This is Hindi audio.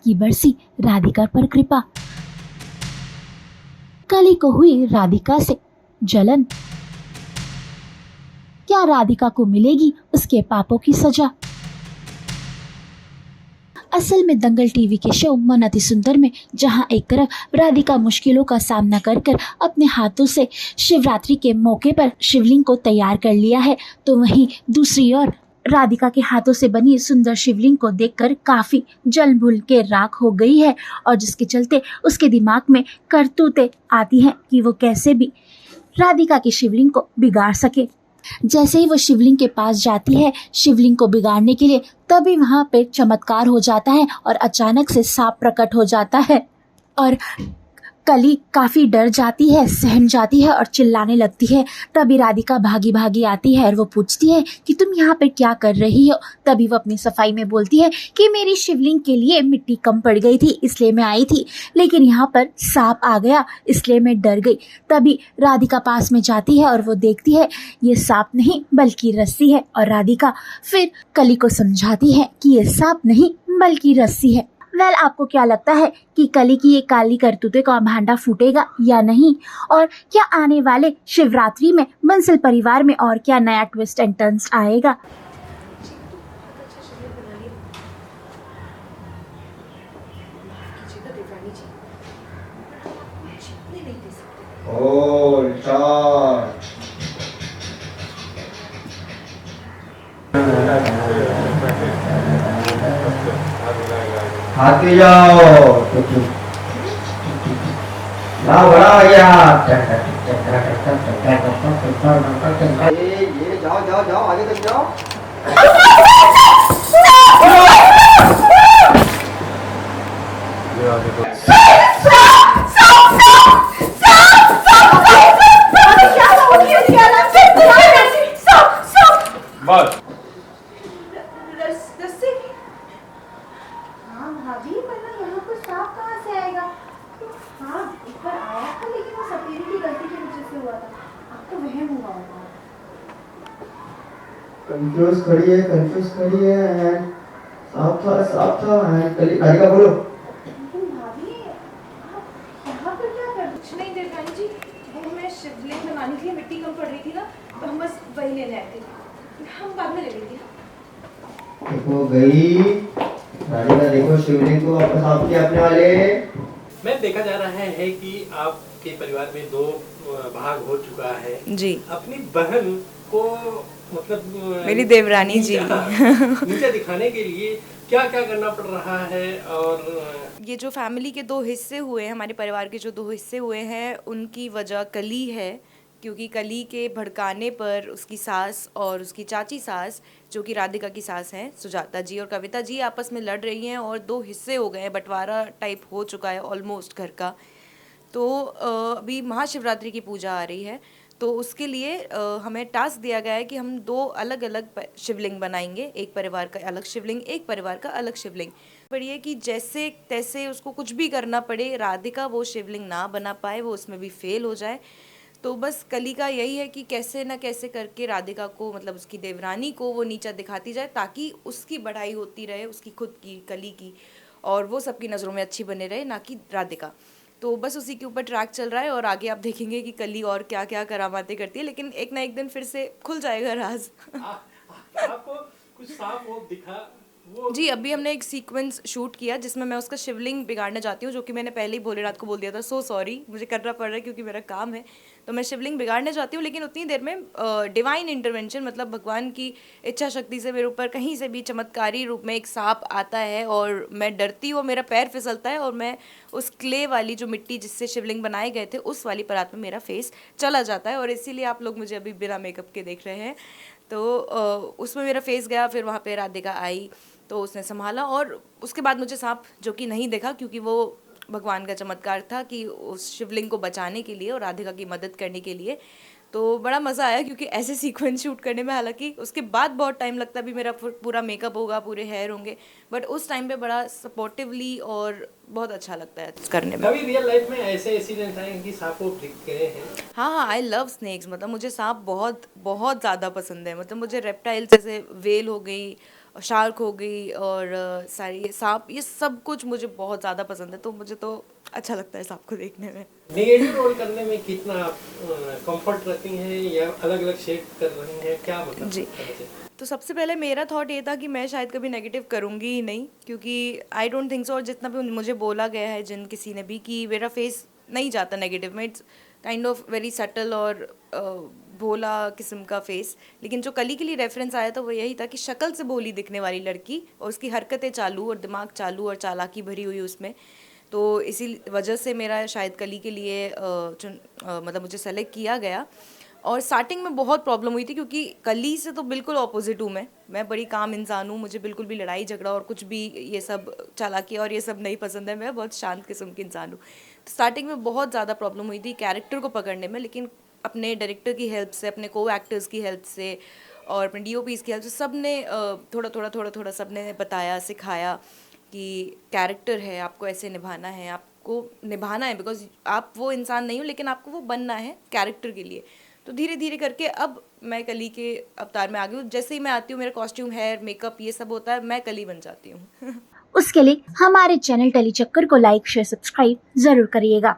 की बरसी राधिका पर कृपा। कली को हुई राधिका से जलन, क्या राधिका को मिलेगी उसके पापों की सजा। असल में दंगल टीवी के शो मन अति सुंदर में जहां एक तरफ राधिका मुश्किलों का सामना कर कर अपने हाथों से शिवरात्रि के मौके पर शिवलिंग को तैयार कर लिया है, तो वहीं दूसरी ओर राधिका के हाथों से बनी सुंदर शिवलिंग को देखकर काफी जल भूल के राख हो गई है, और जिसके चलते उसके दिमाग में करतूतें आती हैं कि वो कैसे भी राधिका की शिवलिंग को बिगाड़ सके। जैसे ही वो शिवलिंग के पास जाती है शिवलिंग को बिगाड़ने के लिए, तभी वहां पे चमत्कार हो जाता है और अचानक से सांप प्रकट हो जाता है और कली काफी डर जाती है, सहम जाती है और चिल्लाने लगती है। तभी राधिका भागी भागी आती है और वो पूछती है कि तुम यहाँ पे क्या कर रही हो। तभी वो अपनी सफाई में बोलती है कि मेरी शिवलिंग के लिए मिट्टी कम पड़ गई थी इसलिए मैं आई थी, लेकिन यहाँ पर सांप आ गया इसलिए मैं डर गई। तभी राधिका पास में जाती है और वो देखती है ये सांप नहीं बल्कि रस्सी है, और राधिका फिर कली को समझाती है कि ये सांप नहीं बल्कि रस्सी है। आपको क्या लगता है कि कली की ये काली करतूतें का भांडा फूटेगा या नहीं, और क्या आने वाले शिवरात्रि में बंसल परिवार में और क्या नया ट्विस्ट एंड टर्न्स आएगा। आके जाओ ना बड़ा हो गया। ये जाओ जाओ जाओ आगे तक जाओ। बस कंफ्यूज खड़ी है एंड साफ था एंड कली राधिका बोलो। लेकिन भाभी आप यहाँ पर क्या कर कुछ नहीं देवरानी जी, वो मैं शिवलिंग बनाने के लिए मिट्टी कम पड़ रही थी ना, तो हम बस वही लेने आए थे, हम बाद में ले लेंगे। देखो गई राधिका, देखो शिवलिंग को वापस आपके अपने वाले। मैं देखा जा रहा है कि आपके परिवार में दो भाग हो चुका है जी। अपनी बहन को मतलब मेरी देवरानी जी नीचे दिखाने के लिए क्या क्या करना पड़ रहा है। और ये जो फैमिली के दो हिस्से हुए हैं, हमारे परिवार के जो दो हिस्से हुए हैं, उनकी वजह कली है, क्योंकि कली के भड़काने पर उसकी सास और उसकी चाची सास, जो कि राधिका की सास हैं, सुजाता जी और कविता जी, आपस में लड़ रही हैं और दो हिस्से हो गए हैं, बंटवारा टाइप हो चुका है ऑलमोस्ट घर का। तो अभी महाशिवरात्रि की पूजा आ रही है, तो उसके लिए हमें टास्क दिया गया है कि हम दो अलग अलग शिवलिंग बनाएंगे, एक परिवार का अलग शिवलिंग, एक परिवार का अलग शिवलिंग। पड़िए कि जैसे तैसे उसको कुछ भी करना पड़े, राधिका वो शिवलिंग ना बना पाए, वो उसमें भी फेल हो जाए। तो बस कली का यही है कि कैसे ना कैसे करके राधिका को, मतलब उसकी देवरानी को, वो नीचा दिखाती जाए ताकि उसकी बढ़ाई होती रहे, उसकी खुद की, कली की, और वो सबकी नज़रों में अच्छी बने रहे, ना कि राधिका। तो बस उसी के ऊपर ट्रैक चल रहा है और आगे आप देखेंगे कि कली और क्या क्या करामातें करती है, लेकिन एक ना एक दिन फिर से खुल जाएगा राज। आपको कुछ साफ वो दिखा वो जी, अभी हमने एक सीक्वेंस शूट किया जिसमें मैं उसका शिवलिंग बिगाड़ना चाहती हूँ, जो कि मैंने पहले ही भोलेनाथ को बोल दिया था। सो सॉरी, मुझे करना पड़ रहा है क्योंकि मेरा काम है, तो मैं शिवलिंग बिगाड़ना चाहती हूँ, लेकिन उतनी देर में डिवाइन इंटरवेंशन, मतलब भगवान की इच्छा शक्ति से मेरे ऊपर कहीं से भी चमत्कारी रूप में एक सांप आता है और मैं डरती हूँ, मेरा पैर फिसलता है और मैं उस क्ले वाली जो मिट्टी जिससे शिवलिंग बनाए गए थे उस वाली परात में मेरा फेस चला जाता है, और इसीलिए आप लोग मुझे अभी बिना मेकअप के देख रहे हैं। तो उसमें मेरा फेस गया, फिर वहाँ पे राधिका आई तो उसने संभाला, और उसके बाद मुझे सांप, जो कि नहीं देखा क्योंकि वो भगवान का चमत्कार था कि उस शिवलिंग को बचाने के लिए और राधिका की मदद करने के लिए। तो बड़ा मज़ा आया क्योंकि ऐसे सीक्वेंस शूट करने में, हालांकि उसके बाद बहुत टाइम लगता है, भी मेरा पूरा मेकअप होगा, पूरे हेयर होंगे, बट उस टाइम पे बड़ा सपोर्टिवली और बहुत अच्छा लगता है करने में। कभी रियल लाइफ में ऐसे इंसिडेंट आए कि सांप को दिख गए हैं? हाँ, आई लव स्नेक्स, मतलब मुझे सांप बहुत बहुत ज़्यादा पसंद है। मतलब मुझे रेप्टाइल जैसे वेल हो गई, और शार्क हो गई और सारी सांप, ये सब कुछ मुझे बहुत ज़्यादा पसंद है, तो मुझे तो अच्छा लगता है सांप को देखने में। नेगेटिव रोल करने में कितना आप कंफर्ट रखती हैं या अलग अलग शेड कर रही हैं, क्या मतलब जी। समझ है? तो सबसे पहले मेरा थॉट ये था कि मैं शायद कभी नेगेटिव करूँगी ही नहीं, क्योंकि आई डोंट थिंक सो। और जितना भी मुझे बोला गया है जिन किसी ने भी कि मेरा फेस नहीं जाता नेगेटिव में, it's kind of very subtle और भोला किस्म का फेस। लेकिन जो कली के लिए रेफरेंस आया था वो यही था कि शक्ल से भोली दिखने वाली लड़की और उसकी हरकतें चालू और दिमाग चालू और चालाकी भरी हुई उसमें, तो इसी वजह से मेरा शायद कली के लिए मतलब मुझे सेलेक्ट किया गया। और स्टार्टिंग में बहुत प्रॉब्लम हुई थी क्योंकि कली से तो बिल्कुल ऑपोजिट हूँ मैं बड़ी काम इंसान हूँ, मुझे बिल्कुल भी लड़ाई झगड़ा और कुछ भी ये सब चालाकी और ये सब नहीं पसंद है, मैं बहुत शांत किस्म की इंसान हूँ। तो स्टार्टिंग में बहुत ज़्यादा प्रॉब्लम हुई थी कैरेक्टर को पकड़ने में, लेकिन अपने डायरेक्टर की हेल्प से, अपने को एक्टर्स की हेल्प से और अपने DOPs की हेल्प से सब ने थोड़ा थोड़ा सब ने बताया, सिखाया कि कैरेक्टर है, आपको ऐसे निभाना है, आपको निभाना है, बिकॉज आप वो इंसान नहीं हो लेकिन आपको वो बनना है कैरेक्टर के लिए। तो धीरे धीरे करके अब मैं कली के अवतार में आ गई हूँ। जैसे ही मैं आती हूँ, मेरा कॉस्ट्यूम, हेयर, मेकअप ये सब होता है, मैं कली बन जाती हूँ। उसके लिए हमारे चैनल टेली चक्कर को लाइक शेयर सब्सक्राइब जरूर करिएगा।